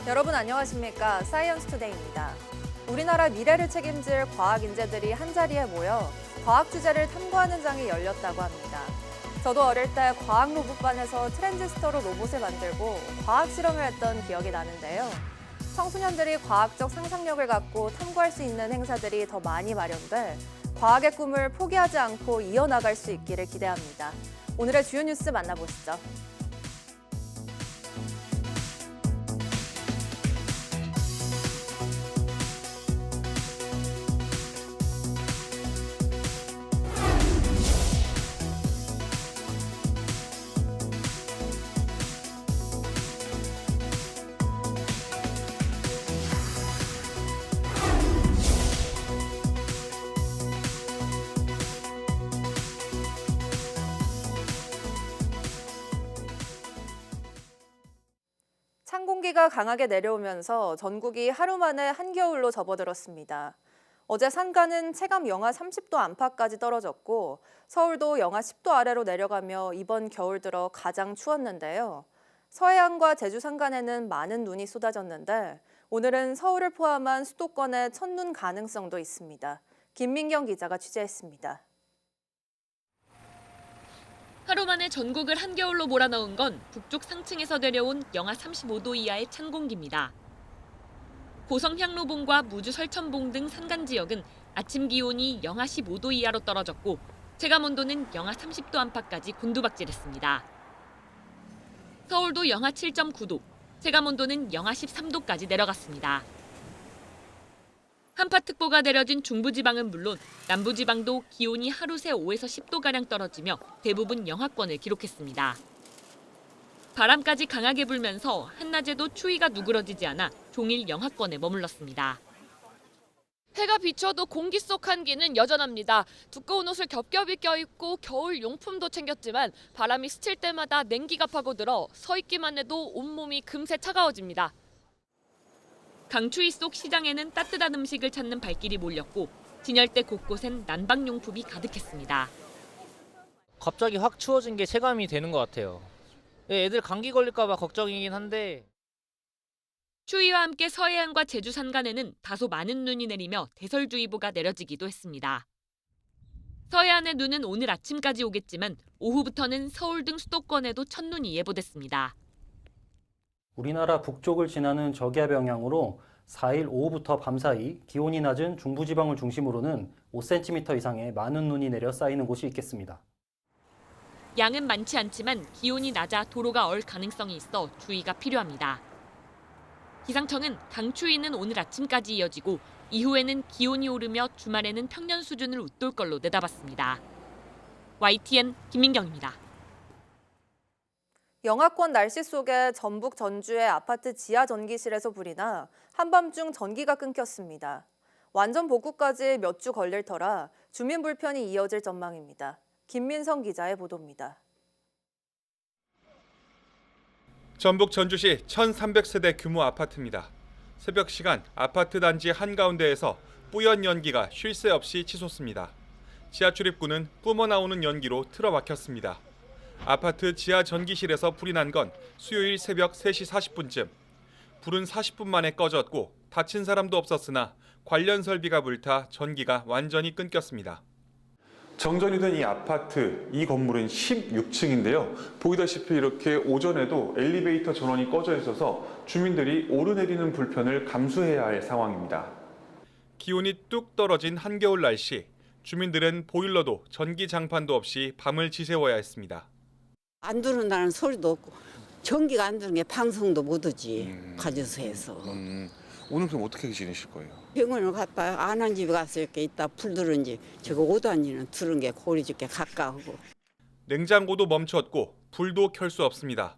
여러분 안녕하십니까? 사이언스 투데이입니다. 우리나라 미래를 책임질 과학 인재들이 한자리에 모여 과학 주제를 탐구하는 장이 열렸다고 합니다. 저도 어릴 때 과학 로봇반에서 트랜지스터로 로봇을 만들고 과학 실험을 했던 기억이 나는데요. 청소년들이 과학적 상상력을 갖고 탐구할 수 있는 행사들이 더 많이 마련돼 과학의 꿈을 포기하지 않고 이어나갈 수 있기를 기대합니다. 오늘의 주요 뉴스 만나보시죠. 찬 공기가 강하게 내려오면서 전국이 하루 만에 한겨울로 접어들었습니다. 어제 산간은 체감 영하 30도 안팎까지 떨어졌고 서울도 영하 10도 아래로 내려가며 이번 겨울 들어 가장 추웠는데요. 서해안과 제주 산간에는 많은 눈이 쏟아졌는데 오늘은 서울을 포함한 수도권에 첫눈 가능성도 있습니다. 김민경 기자가 취재했습니다. 하루 만에 전국을 한겨울로 몰아넣은 건 북쪽 상층에서 내려온 영하 35도 이하의 찬 공기입니다. 고성 향로봉과 무주 설천봉 등 산간 지역은 아침 기온이 영하 15도 이하로 떨어졌고 체감 온도는 영하 30도 안팎까지 곤두박질했습니다. 서울도 영하 7.9도, 체감 온도는 영하 13도까지 내려갔습니다. 한파특보가 내려진 중부지방은 물론 남부지방도 기온이 하루 새 5에서 10도가량 떨어지며 대부분 영하권을 기록했습니다. 바람까지 강하게 불면서 한낮에도 추위가 누그러지지 않아 종일 영하권에 머물렀습니다. 해가 비춰도 공기 속 한기는 여전합니다. 두꺼운 옷을 겹겹이 껴입고 겨울 용품도 챙겼지만 바람이 스칠 때마다 냉기가 파고들어 서 있기만 해도 온몸이 금세 차가워집니다. 강추위 속 시장에는 따뜻한 음식을 찾는 발길이 몰렸고 진열대 곳곳엔 난방용품이 가득했습니다. 갑자기 확 추워진 게 체감이 되는 것 같아요. 애들 감기 걸릴까 봐 걱정이긴 한데. 추위와 함께 서해안과 제주 산간에는 다소 많은 눈이 내리며 대설주의보가 내려지기도 했습니다. 서해안의 눈은 오늘 아침까지 오겠지만 오후부터는 서울 등 수도권에도 첫눈이 예보됐습니다. 우리나라 북쪽을 지나는 저기압 영향으로 4일 오후부터 밤사이 기온이 낮은 중부지방을 중심으로는 5cm 이상의 많은 눈이 내려 쌓이는 곳이 있겠습니다. 양은 많지 않지만 기온이 낮아 도로가 얼 가능성이 있어 주의가 필요합니다. 기상청은 강추위는 오늘 아침까지 이어지고 이후에는 기온이 오르며 주말에는 평년 수준을 웃돌 걸로 내다봤습니다. YTN 김민경입니다. 영하권 날씨 속에 전북 전주의 아파트 지하 전기실에서 불이 나 한밤중 전기가 끊겼습니다. 완전 복구까지 몇 주 걸릴 터라 주민 불편이 이어질 전망입니다. 김민성 기자의 보도입니다. 전북 전주시 1,300세대 규모 아파트입니다. 새벽 시간 아파트 단지 한가운데에서 뿌연 연기가 쉴 새 없이 치솟습니다. 지하 출입구는 뿜어나오는 연기로 틀어막혔습니다. 아파트 지하 전기실에서 불이 난 건 수요일 새벽 3시 40분쯤. 불은 40분 만에 꺼졌고 다친 사람도 없었으나 관련 설비가 불타 전기가 완전히 끊겼습니다. 정전이 된 이 아파트, 이 건물은 16층인데요. 보이다시피 이렇게 오전에도 엘리베이터 전원이 꺼져 있어서 주민들이 오르내리는 불편을 감수해야 할 상황입니다. 기온이 뚝 떨어진 한겨울 날씨. 주민들은 보일러도 전기 장판도 없이 밤을 지새워야 했습니다. 안 들어온다는 소리도 없고 전기가 안 드는 게 방송도 못 오지. 가져서 해서. 오늘 그럼 어떻게 지내실 거예요? 병원을 갔다 안 한 집에 가서 이렇게 있다 불 들은지 저거 5단위는 들은 게 고리 죽게 가까우고. 냉장고도 멈췄고 불도 켤 수 없습니다.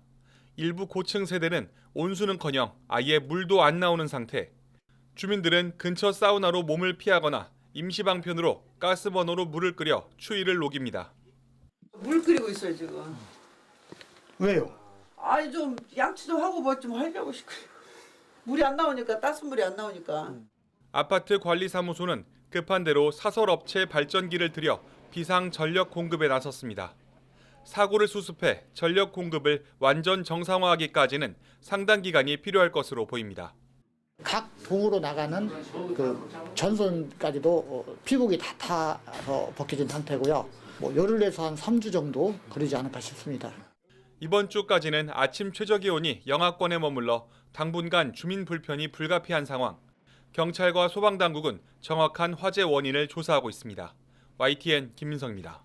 일부 고층 세대는 온수는커녕 아예 물도 안 나오는 상태. 주민들은 근처 사우나로 몸을 피하거나 임시방편으로 가스버너로 물을 끓여 추위를 녹입니다. 물 끓이고 있어요 지금. 왜요? 아니 좀 양치도 하고 뭐 좀 하려고 싶고 물이 안 나오니까 따뜻한 물이 안 나오니까. 아파트 관리사무소는 급한 대로 사설업체 발전기를 들여 비상 전력 공급에 나섰습니다. 사고를 수습해 전력 공급을 완전 정상화하기까지는 상당 기간이 필요할 것으로 보입니다. 각 동으로 나가는 그 전선까지도 피복이 다 타서 벗겨진 상태고요. 뭐 열흘 내서 한 3주 정도 걸리지 않을까 싶습니다. 이번 주까지는 아침 최저기온이 영하권에 머물러 당분간 주민 불편이 불가피한 상황. 경찰과 소방당국은 정확한 화재 원인을 조사하고 있습니다. YTN 김민성입니다.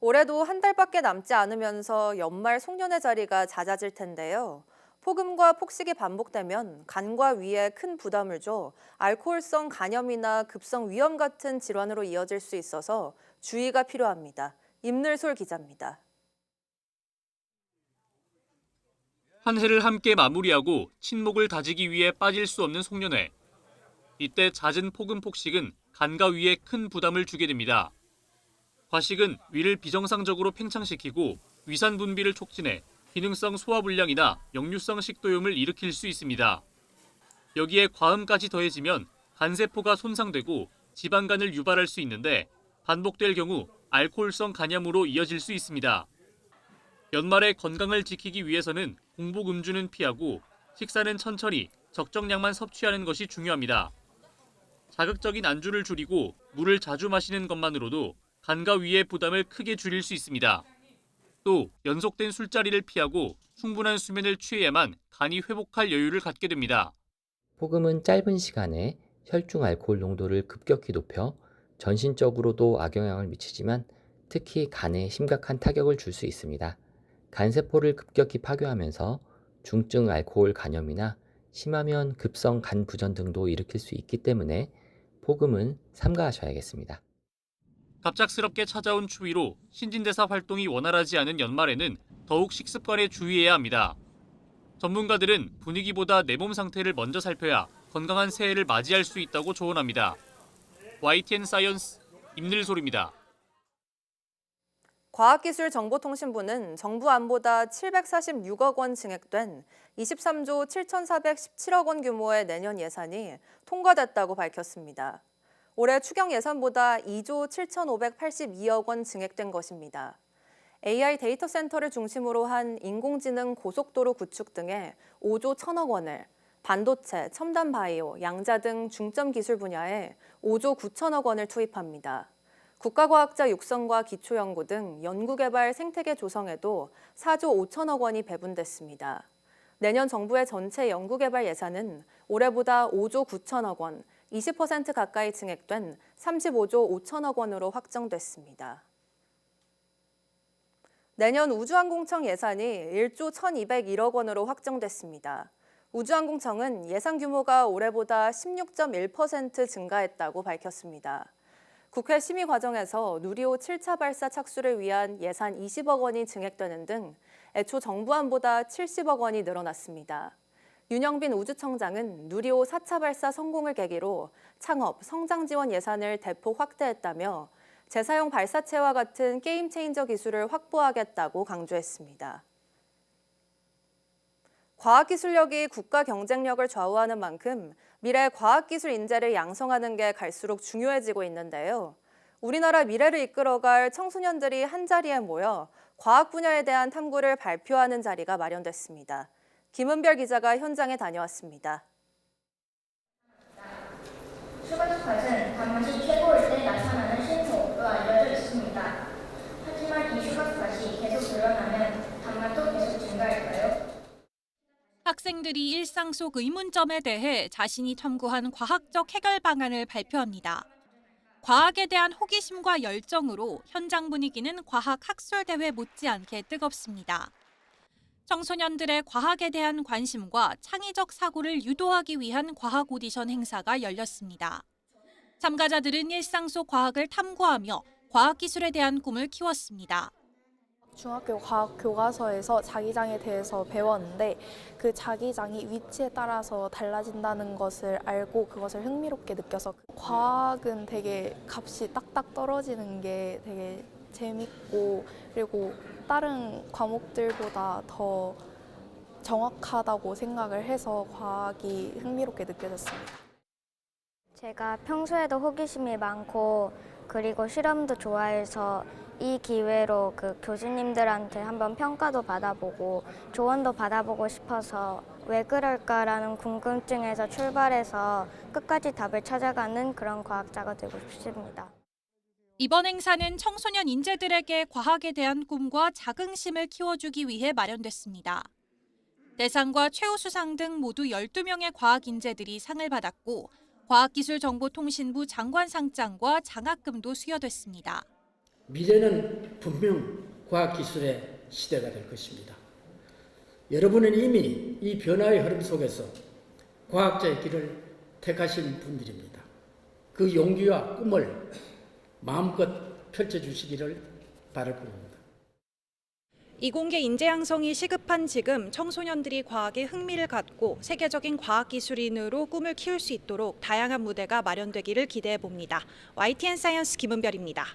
올해도 한 달밖에 남지 않으면서 연말 송년회 자리가 잦아질 텐데요. 폭음과 폭식이 반복되면 간과 위에 큰 부담을 줘 알코올성 간염이나 급성 위염 같은 질환으로 이어질 수 있어서 주의가 필요합니다. 임늘솔 기자입니다. 한 해를 함께 마무리하고 친목을 다지기 위해 빠질 수 없는 송년회. 이때 잦은 폭음 폭식은 간과 위에 큰 부담을 주게 됩니다. 과식은 위를 비정상적으로 팽창시키고 위산 분비를 촉진해 기능성 소화불량이나 역류성 식도염을 일으킬 수 있습니다. 여기에 과음까지 더해지면 간세포가 손상되고 지방간을 유발할 수 있는데 반복될 경우 알코올성 간염으로 이어질 수 있습니다. 연말에 건강을 지키기 위해서는 공복 음주는 피하고 식사는 천천히 적정량만 섭취하는 것이 중요합니다. 자극적인 안주를 줄이고 물을 자주 마시는 것만으로도 간과 위의 부담을 크게 줄일 수 있습니다. 또 연속된 술자리를 피하고 충분한 수면을 취해야만 간이 회복할 여유를 갖게 됩니다. 폭음은 짧은 시간에 혈중 알코올 농도를 급격히 높여 전신적으로도 악영향을 미치지만 특히 간에 심각한 타격을 줄 수 있습니다. 간세포를 급격히 파괴하면서 중증 알코올 간염이나 심하면 급성 간 부전 등도 일으킬 수 있기 때문에 폭음은 삼가하셔야겠습니다. 갑작스럽게 찾아온 추위로 신진대사 활동이 원활하지 않은 연말에는 더욱 식습관에 주의해야 합니다. 전문가들은 분위기보다 내 몸 상태를 먼저 살펴야 건강한 새해를 맞이할 수 있다고 조언합니다. YTN 사이언스 임늘솔입니다. 과학기술정보통신부는 정부 안보다 746억 원 증액된 23조 7,417억 원 규모의 내년 예산이 통과됐다고 밝혔습니다. 올해 추경 예산보다 2조 7,582억 원 증액된 것입니다. AI 데이터 센터를 중심으로 한 인공지능 고속도로 구축 등에 5조 1,000억 원을, 반도체, 첨단 바이오, 양자 등 중점 기술 분야에 5조 9천억 원을 투입합니다. 국가과학자 육성과 기초연구 등 연구개발 생태계 조성에도 4조 5천억 원이 배분됐습니다. 내년 정부의 전체 연구개발 예산은 올해보다 5조 9천억 원, 20% 가까이 증액된 35조 5천억 원으로 확정됐습니다. 내년 우주항공청 예산이 1조 1,201억 원으로 확정됐습니다. 우주항공청은 예산 규모가 올해보다 16.1% 증가했다고 밝혔습니다. 국회 심의 과정에서 누리호 7차 발사 착수를 위한 예산 20억 원이 증액되는 등 애초 정부안보다 70억 원이 늘어났습니다. 윤영빈 우주청장은 누리호 4차 발사 성공을 계기로 창업, 성장 지원 예산을 대폭 확대했다며 재사용 발사체와 같은 게임 체인저 기술을 확보하겠다고 강조했습니다. 과학기술력이 국가 경쟁력을 좌우하는 만큼 미래 과학기술 인재를 양성하는 게 갈수록 중요해지고 있는데요. 우리나라 미래를 이끌어갈 청소년들이 한자리에 모여 과학 분야에 대한 탐구를 발표하는 자리가 마련됐습니다. 김은별 기자가 현장에 다녀왔습니다. 슈가스팟은 단맛이 최고일 때 나타나는 신호로 알려져 있습니다. 하지만 이 슈가스팟이 계속 늘어나면 단맛도 계속 증가할까요? 학생들이 일상 속 의문점에 대해 자신이 탐구한 과학적 해결 방안을 발표합니다. 과학에 대한 호기심과 열정으로 현장 분위기는 과학 학술대회 못지않게 뜨겁습니다. 청소년들의 과학에 대한 관심과 창의적 사고를 유도하기 위한 과학 오디션 행사가 열렸습니다. 참가자들은 일상 속 과학을 탐구하며 과학기술에 대한 꿈을 키웠습니다. 중학교 과학 교과서에서 자기장에 대해서 배웠는데 그 자기장이 위치에 따라서 달라진다는 것을 알고 그것을 흥미롭게 느껴서 과학은 되게 값이 딱딱 떨어지는 게 되게 재밌고 그리고 다른 과목들보다 더 정확하다고 생각을 해서 과학이 흥미롭게 느껴졌습니다. 제가 평소에도 호기심이 많고 그리고 실험도 좋아해서 이 기회로 그 교수님들한테 한번 평가도 받아보고 조언도 받아보고 싶어서 왜 그럴까라는 궁금증에서 출발해서 끝까지 답을 찾아가는 그런 과학자가 되고 싶습니다. 이번 행사는 청소년 인재들에게 과학에 대한 꿈과 자긍심을 키워주기 위해 마련됐습니다. 대상과 최우수상 등 모두 12명의 과학 인재들이 상을 받았고 과학기술정보통신부 장관상장과 장학금도 수여됐습니다. 미래는 분명 과학기술의 시대가 될 것입니다. 여러분은 이미 이 변화의 흐름 속에서 과학자의 길을 택하신 분들입니다. 그 용기와 꿈을 마음껏 펼쳐주시기를 바랄 뿐입니다. 이공계 인재 양성이 시급한 지금 청소년들이 과학에 흥미를 갖고 세계적인 과학기술인으로 꿈을 키울 수 있도록 다양한 무대가 마련되기를 기대해 봅니다. YTN 사이언스 김은별입니다.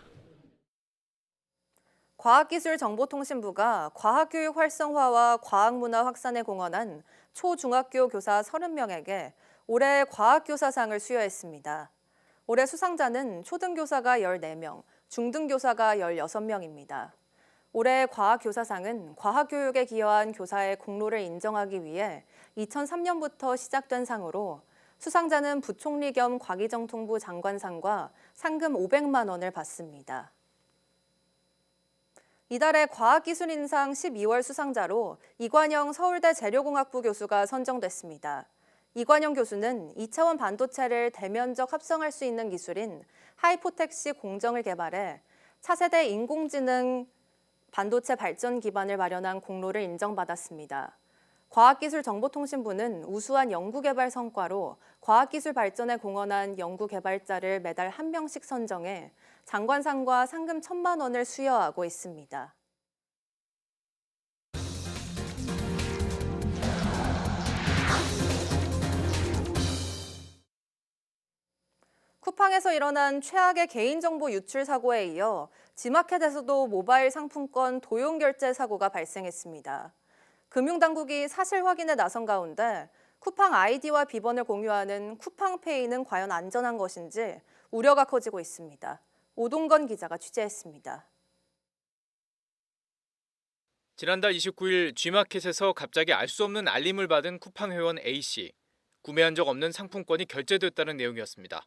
과학기술정보통신부가 과학교육 활성화와 과학문화 확산에 공헌한 초중학교 교사 30명에게 올해 과학교사상을 수여했습니다. 올해 수상자는 초등교사가 14명, 중등교사가 16명입니다. 올해 과학교사상은 과학교육에 기여한 교사의 공로를 인정하기 위해 2003년부터 시작된 상으로 수상자는 부총리 겸 과기정통부 장관상과 상금 500만 원을 받습니다. 이달의 과학기술인상 12월 수상자로 이관영 서울대 재료공학부 교수가 선정됐습니다. 이관영 교수는 2차원 반도체를 대면적 합성할 수 있는 기술인 하이포텍시 공정을 개발해 차세대 인공지능 반도체 발전 기반을 마련한 공로를 인정받았습니다. 과학기술정보통신부는 우수한 연구개발 성과로 과학기술 발전에 공헌한 연구개발자를 매달 1명씩 선정해 장관상과 상금 1,000만 원을 수여하고 있습니다. 쿠팡에서 일어난 최악의 개인정보 유출 사고에 이어 지마켓에서도 모바일 상품권 도용 결제 사고가 발생했습니다. 금융당국이 사실 확인에 나선 가운데 쿠팡 아이디와 비번을 공유하는 쿠팡페이는 과연 안전한 것인지 우려가 커지고 있습니다. 오동건 기자가 취재했습니다. 지난달 29일 G마켓에서 갑자기 알 수 없는 알림을 받은 쿠팡 회원 A씨. 구매한 적 없는 상품권이 결제됐다는 내용이었습니다.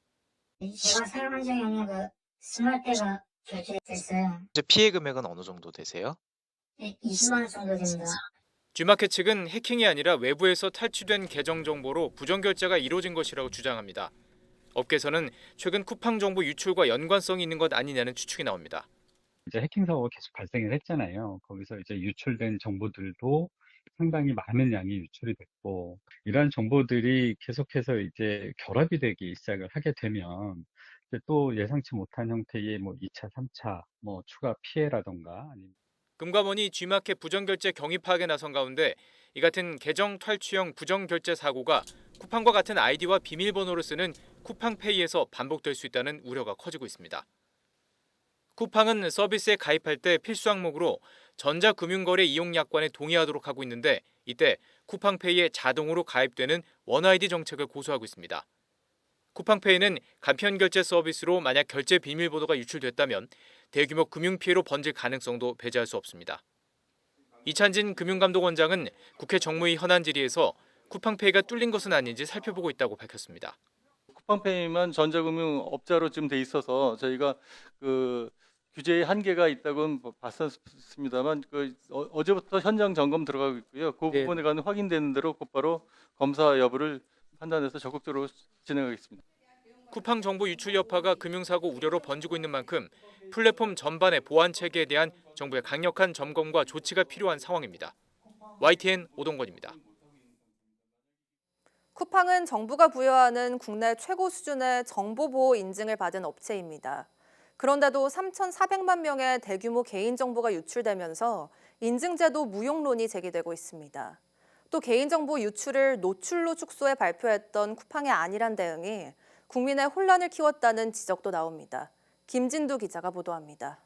제가 사용한 적이 없는 그 스마트가 결제됐어요. 피해 금액은 어느 정도 되세요? 20만 원 정도 됩니다. G마켓 측은 해킹이 아니라 외부에서 탈취된 계정 정보로 부정 결제가 이루어진 것이라고 주장합니다. 업계에서는 최근 쿠팡 정보 유출과 연관성이 있는 것 아니냐는 추측이 나옵니다. 이제 해킹 사고가 계속 발생을 했잖아요. 거기서 이제 유출된 정보들도 상당히 많은 양이 유출이 됐고, 이러한 정보들이 계속해서 이제 결합이 되기 시작을 하게 되면 이제 또 예상치 못한 형태의 2차, 3차 추가 피해라던가 아니면 금감원이 G마켓 부정결제 경위 파악에 나선 가운데 이 같은 계정 탈취형 부정결제 사고가 쿠팡과 같은 아이디와 비밀번호를 쓰는 쿠팡페이에서 반복될 수 있다는 우려가 커지고 있습니다. 쿠팡은 서비스에 가입할 때 필수 항목으로 전자금융거래 이용 약관에 동의하도록 하고 있는데 이때 쿠팡페이에 자동으로 가입되는 원아이디 정책을 고수하고 있습니다. 쿠팡페이는 간편결제 서비스로 만약 결제 비밀번호가 유출됐다면 대규모 금융피해로 번질 가능성도 배제할 수 없습니다. 이찬진 금융감독원장은 국회 정무위 현안 질의에서 쿠팡페이가 뚫린 것은 아닌지 살펴보고 있다고 밝혔습니다. 쿠팡페이만 전자금융업자로 지금 돼 있어서 저희가 그 규제의 한계가 있다고는 봤었습니다만 어제부터 현장 점검 들어가고 있고요. 그 부분에 관한 확인되는 대로 곧바로 검사 여부를 판단해서 적극적으로 진행하겠습니다. 쿠팡 정보 유출 여파가 금융사고 우려로 번지고 있는 만큼 플랫폼 전반의 보안 체계에 대한 정부의 강력한 점검과 조치가 필요한 상황입니다. YTN 오동건입니다. 쿠팡은 정부가 부여하는 국내 최고 수준의 정보보호 인증을 받은 업체입니다. 그런데도 3,400만 명의 대규모 개인정보가 유출되면서 인증제도 무용론이 제기되고 있습니다. 또 개인정보 유출을 노출로 축소해 발표했던 쿠팡의 안일한 대응이 국민의 혼란을 키웠다는 지적도 나옵니다. 김진두 기자가 보도합니다.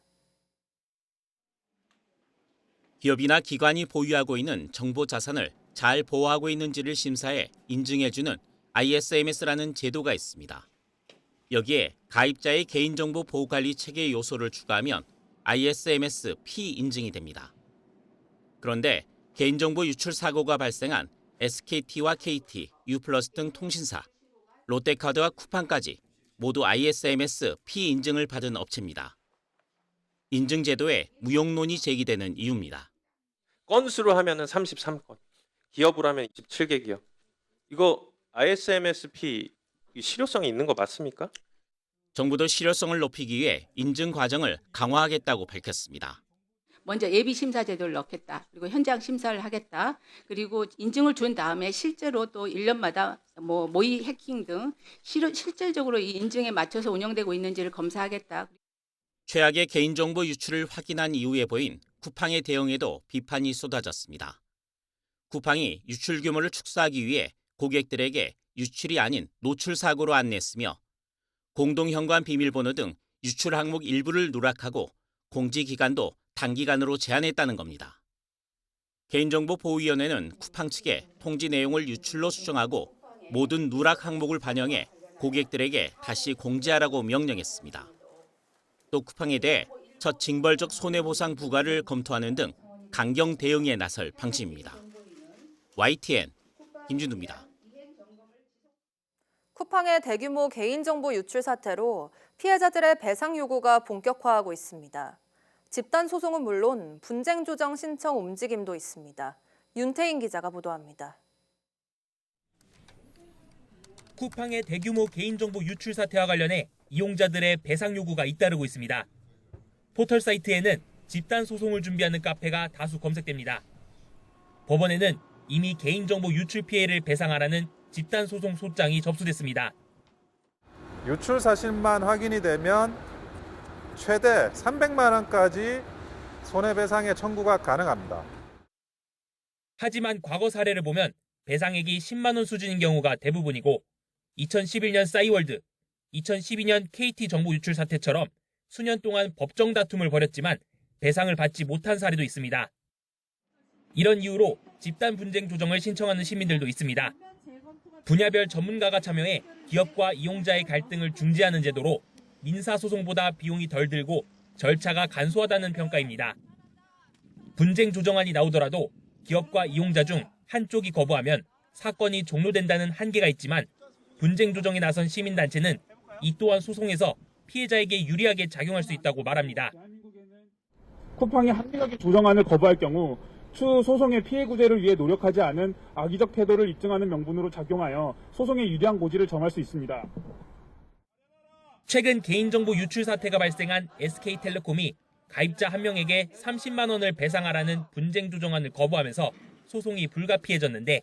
기업이나 기관이 보유하고 있는 정보 자산을 잘 보호하고 있는지를 심사해 인증해주는 ISMS라는 제도가 있습니다. 여기에 가입자의 개인정보 보호관리 체계 요소를 추가하면 ISMS P 인증이 됩니다. 그런데 개인정보 유출 사고가 발생한 SKT와 KT, U+ 등 통신사, 롯데카드와 쿠팡까지 모두 ISMS P 인증을 받은 업체입니다. 인증 제도에 무용론이 제기되는 이유입니다. 건수로 하면은 33건, 기업으로 하면 27개 기업. 이거 ISMS-P 실효성이 있는 거 맞습니까? 정부도 실효성을 높이기 위해 인증 과정을 강화하겠다고 밝혔습니다. 먼저 예비 심사 제도를 넣겠다. 그리고 현장 심사를 하겠다. 그리고 인증을 준 다음에 실제로 또 1년마다 모의 해킹 등 실질적으로 이 인증에 맞춰서 운영되고 있는지를 검사하겠다. 최악의 개인정보 유출을 확인한 이후에 보인 쿠팡의 대응에도 비판이 쏟아졌습니다. 쿠팡이 유출 규모를 축소하기 위해 고객들에게 유출이 아닌 노출 사고로 안내했으며 공동현관 비밀번호 등 유출 항목 일부를 누락하고 공지 기간도 단기간으로 제한했다는 겁니다. 개인정보보호위원회는 쿠팡 측에 통지 내용을 유출로 수정하고 모든 누락 항목을 반영해 고객들에게 다시 공지하라고 명령했습니다. 또 쿠팡에 대해 첫 징벌적 손해보상 부과를 검토하는 등 강경 대응에 나설 방침입니다. YTN 김준우입니다. 쿠팡의 대규모 개인정보 유출 사태로 피해자들의 배상 요구가 본격화하고 있습니다. 집단 소송은 물론 분쟁 조정 신청 움직임도 있습니다. 윤태인 기자가 보도합니다. 쿠팡의 대규모 개인정보 유출 사태와 관련해 이용자들의 배상 요구가 잇따르고 있습니다. 포털 사이트에는 집단 소송을 준비하는 카페가 다수 검색됩니다. 법원에는 이미 개인정보 유출 피해를 배상하라는 집단 소송 소장이 접수됐습니다. 유출 사실만 확인이 되면 최대 300만 원까지 손해배상의 청구가 가능합니다. 하지만 과거 사례를 보면 배상액이 10만 원 수준인 경우가 대부분이고 2011년 싸이월드, 2012년 KT 정보 유출 사태처럼 수년 동안 법정 다툼을 벌였지만 배상을 받지 못한 사례도 있습니다. 이런 이유로 집단 분쟁 조정을 신청하는 시민들도 있습니다. 분야별 전문가가 참여해 기업과 이용자의 갈등을 중재하는 제도로 민사소송보다 비용이 덜 들고 절차가 간소하다는 평가입니다. 분쟁 조정안이 나오더라도 기업과 이용자 중 한쪽이 거부하면 사건이 종료된다는 한계가 있지만 분쟁 조정에 나선 시민단체는 이 또한 소송에서 피해자에게 유리하게 작용할 수 있다고 말합니다. 쿠팡이 합리적인 조정안을 거부할 경우 추후 소송의 피해 구제를 위해 노력하지 않은 악의적 태도를 입증하는 명분으로 작용하여 소송에 유리한 고지를 정할 수 있습니다. 최근 개인정보 유출 사태가 발생한 SK텔레콤이 가입자 한 명에게 30만 원을 배상하라는 분쟁 조정안을 거부하면서 소송이 불가피해졌는데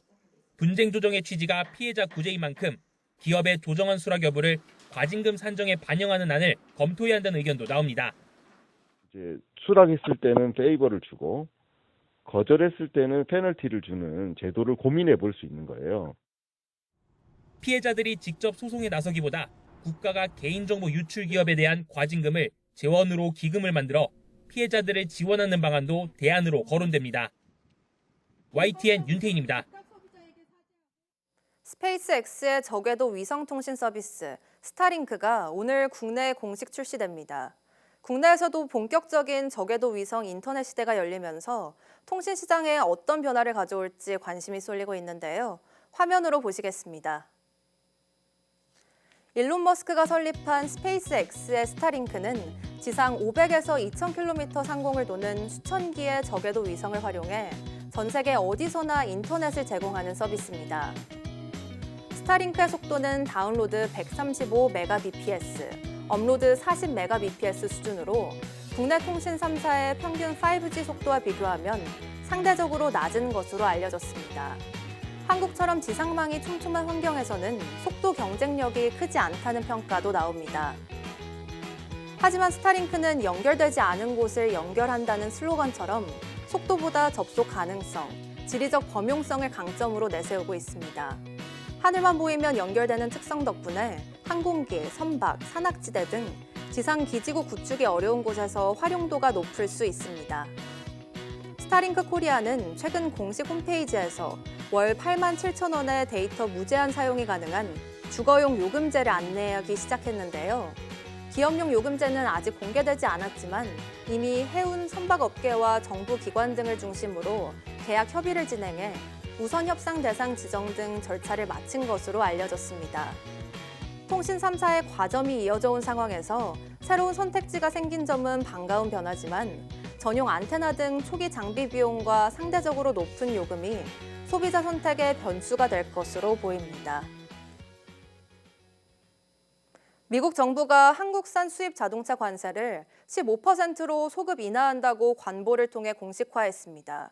분쟁 조정의 취지가 피해자 구제인 만큼 기업의 조정안 수락 여부를 과징금 산정에 반영하는 안을 검토해야 한다는 의견도 나옵니다. 이제 수락했을 때는 페이버를 주고 거절했을 때는 페널티를 주는 제도를 고민해 볼 수 있는 거예요. 피해자들이 직접 소송에 나서기보다 국가가 개인정보 유출 기업에 대한 과징금을 재원으로 기금을 만들어 피해자들을 지원하는 방안도 대안으로 거론됩니다. YTN 윤태인입니다. 스페이스X의 저궤도 위성통신 서비스 스타링크가 오늘 국내에 공식 출시됩니다. 국내에서도 본격적인 저궤도 위성 인터넷 시대가 열리면서 통신 시장에 어떤 변화를 가져올지 관심이 쏠리고 있는데요. 화면으로 보시겠습니다. 일론 머스크가 설립한 스페이스X의 스타링크는 지상 500에서 2000km 상공을 도는 수천 기의 저궤도 위성을 활용해 전 세계 어디서나 인터넷을 제공하는 서비스입니다. 스타링크의 속도는 다운로드 135Mbps, 업로드 40Mbps 수준으로 국내 통신 3사의 평균 5G 속도와 비교하면 상대적으로 낮은 것으로 알려졌습니다. 한국처럼 지상망이 촘촘한 환경에서는 속도 경쟁력이 크지 않다는 평가도 나옵니다. 하지만 스타링크는 연결되지 않은 곳을 연결한다는 슬로건처럼 속도보다 접속 가능성, 지리적 범용성을 강점으로 내세우고 있습니다. 하늘만 보이면 연결되는 특성 덕분에 항공기, 선박, 산악지대 등 지상 기지국 구축이 어려운 곳에서 활용도가 높을 수 있습니다. 스타링크 코리아는 최근 공식 홈페이지에서 월 87,000원의 데이터 무제한 사용이 가능한 주거용 요금제를 안내하기 시작했는데요. 기업용 요금제는 아직 공개되지 않았지만 이미 해운 선박업계와 정부 기관 등을 중심으로 계약 협의를 진행해 우선 협상 대상 지정 등 절차를 마친 것으로 알려졌습니다. 통신 3사의 과점이 이어져 온 상황에서 새로운 선택지가 생긴 점은 반가운 변화지만 전용 안테나 등 초기 장비 비용과 상대적으로 높은 요금이 소비자 선택의 변수가 될 것으로 보입니다. 미국 정부가 한국산 수입 자동차 관세를 15%로 소급 인하한다고 관보를 통해 공식화했습니다.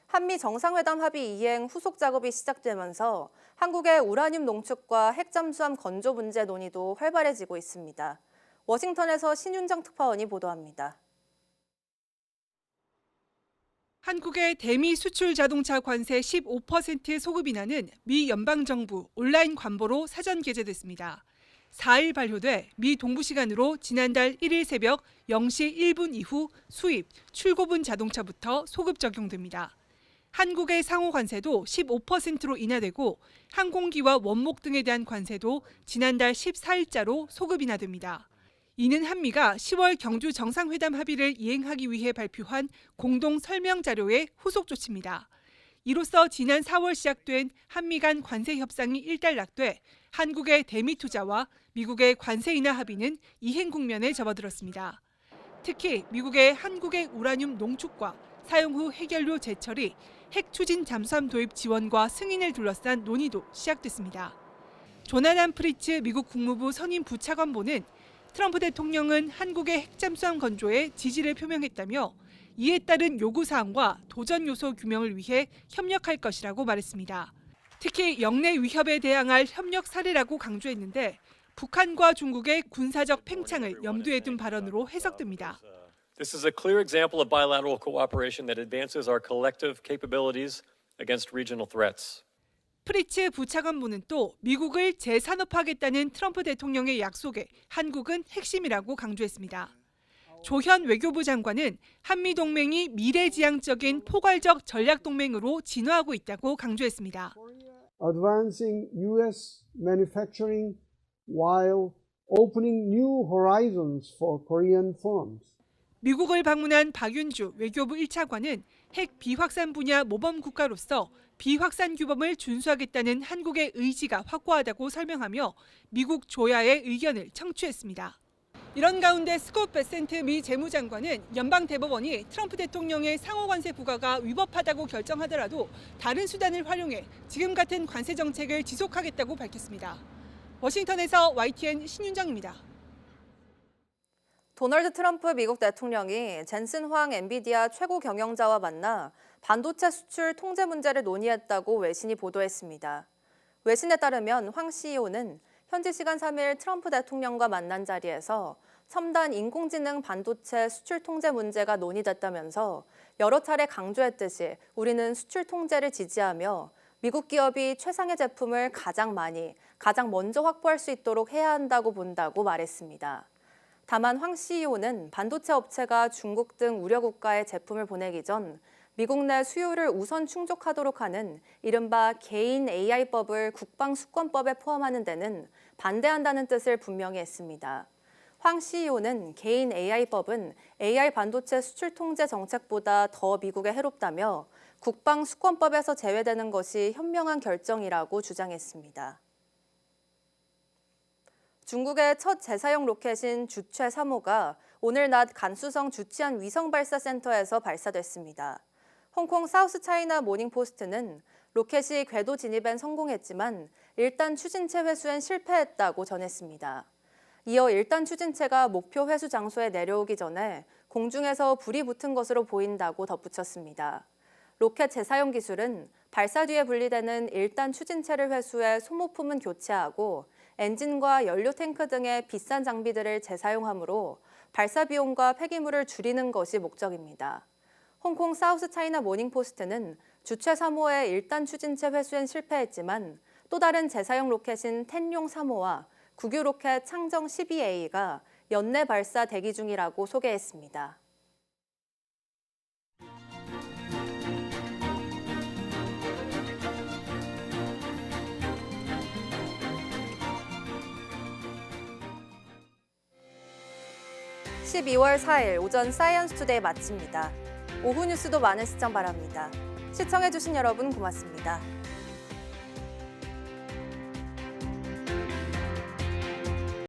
한미 정상회담 합의 이행 후속 작업이 시작되면서 한국의 우라늄 농축과 핵 잠수함 건조 문제 논의도 활발해지고 있습니다. 워싱턴에서 신윤정 특파원이 보도합니다. 한국의 대미 수출 자동차 관세 15% 소급 인하는 미 연방정부 온라인 관보로 사전 게재됐습니다. 4일 발효돼 미 동부 시간으로 지난달 1일 새벽 0시 1분 이후 수입, 출고분 자동차부터 소급 적용됩니다. 한국의 상호 관세도 15%로 인하되고 항공기와 원목 등에 대한 관세도 지난달 14일자로 소급 인하됩니다. 이는 한미가 10월 경주 정상회담 합의를 이행하기 위해 발표한 공동 설명 자료의 후속 조치입니다. 이로써 지난 4월 시작된 한미 간 관세 협상이 일단락돼 한국의 대미 투자와 미국의 관세 인하 합의는 이행 국면에 접어들었습니다. 특히 미국의 한국의 우라늄 농축과 사용 후 해결료 재처리, 핵 추진 잠수함 도입 지원과 승인을 둘러싼 논의도 시작됐습니다. 조나단 프리츠 미국 국무부 선임 부차관보는 트럼프 대통령은 한국의 핵 잠수함 건조에 지지를 표명했다며 이에 따른 요구사항과 도전 요소 규명을 위해 협력할 것이라고 말했습니다. 특히 영내 위협에 대항할 협력 사례라고 강조했는데 북한과 중국의 군사적 팽창을 염두에 둔 발언으로 해석됩니다. This is a clear example of bilateral cooperation that advances our collective capabilities against regional threats. 프리츠 부차관보는 또 미국을 재산업화하겠다는 트럼프 대통령의 약속에 한국은 핵심이라고 강조했습니다. 조현 외교부 장관은 한미 동맹이 미래지향적인 포괄적 전략 동맹으로 진화하고 있다고 강조했습니다. Advancing U.S. manufacturing while opening new horizons for Korean firms. 미국을 방문한 박윤주 외교부 1차관은 핵 비확산 분야 모범 국가로서 비확산 규범을 준수하겠다는 한국의 의지가 확고하다고 설명하며 미국 조야의 의견을 청취했습니다. 이런 가운데 스콧 베센트 미 재무장관은 연방 대법원이 트럼프 대통령의 상호 관세 부과가 위법하다고 결정하더라도 다른 수단을 활용해 지금 같은 관세 정책을 지속하겠다고 밝혔습니다. 워싱턴에서 YTN 신윤정입니다. 도널드 트럼프 미국 대통령이 젠슨 황 엔비디아 최고 경영자와 만나 반도체 수출 통제 문제를 논의했다고 외신이 보도했습니다. 외신에 따르면 황 CEO는 현지 시간 3일 트럼프 대통령과 만난 자리에서 첨단 인공지능 반도체 수출 통제 문제가 논의됐다면서 여러 차례 강조했듯이 우리는 수출 통제를 지지하며 미국 기업이 최상의 제품을 가장 먼저 확보할 수 있도록 해야 한다고 본다고 말했습니다. 다만 황 CEO는 반도체 업체가 중국 등 우려 국가에 제품을 보내기 전 미국 내 수요를 우선 충족하도록 하는 이른바 개인 AI법을 국방수권법에 포함하는 데는 반대한다는 뜻을 분명히 했습니다. 황 CEO는 개인 AI법은 AI 반도체 수출 통제 정책보다 더 미국에 해롭다며 국방수권법에서 제외되는 것이 현명한 결정이라고 주장했습니다. 중국의 첫 재사용 로켓인 주체 3호가 오늘 낮 간수성 주치안 위성발사센터에서 발사됐습니다. 홍콩 사우스차이나 모닝포스트는 로켓이 궤도 진입엔 성공했지만 1단 추진체 회수엔 실패했다고 전했습니다. 이어 1단 추진체가 목표 회수 장소에 내려오기 전에 공중에서 불이 붙은 것으로 보인다고 덧붙였습니다. 로켓 재사용 기술은 발사 뒤에 분리되는 1단 추진체를 회수해 소모품은 교체하고 엔진과 연료 탱크 등의 비싼 장비들을 재사용하므로 발사 비용과 폐기물을 줄이는 것이 목적입니다. 홍콩 사우스차이나 모닝포스트는 주체 3호의 1단 추진체 회수엔 실패했지만 또 다른 재사용 로켓인 텐용 3호와 국유 로켓 창정 12A가 연내 발사 대기 중이라고 소개했습니다. 12월 4일 오전 사이언스 투데이 마칩니다. 오후 뉴스도 많은 시청 바랍니다. 시청해주신 여러분 고맙습니다.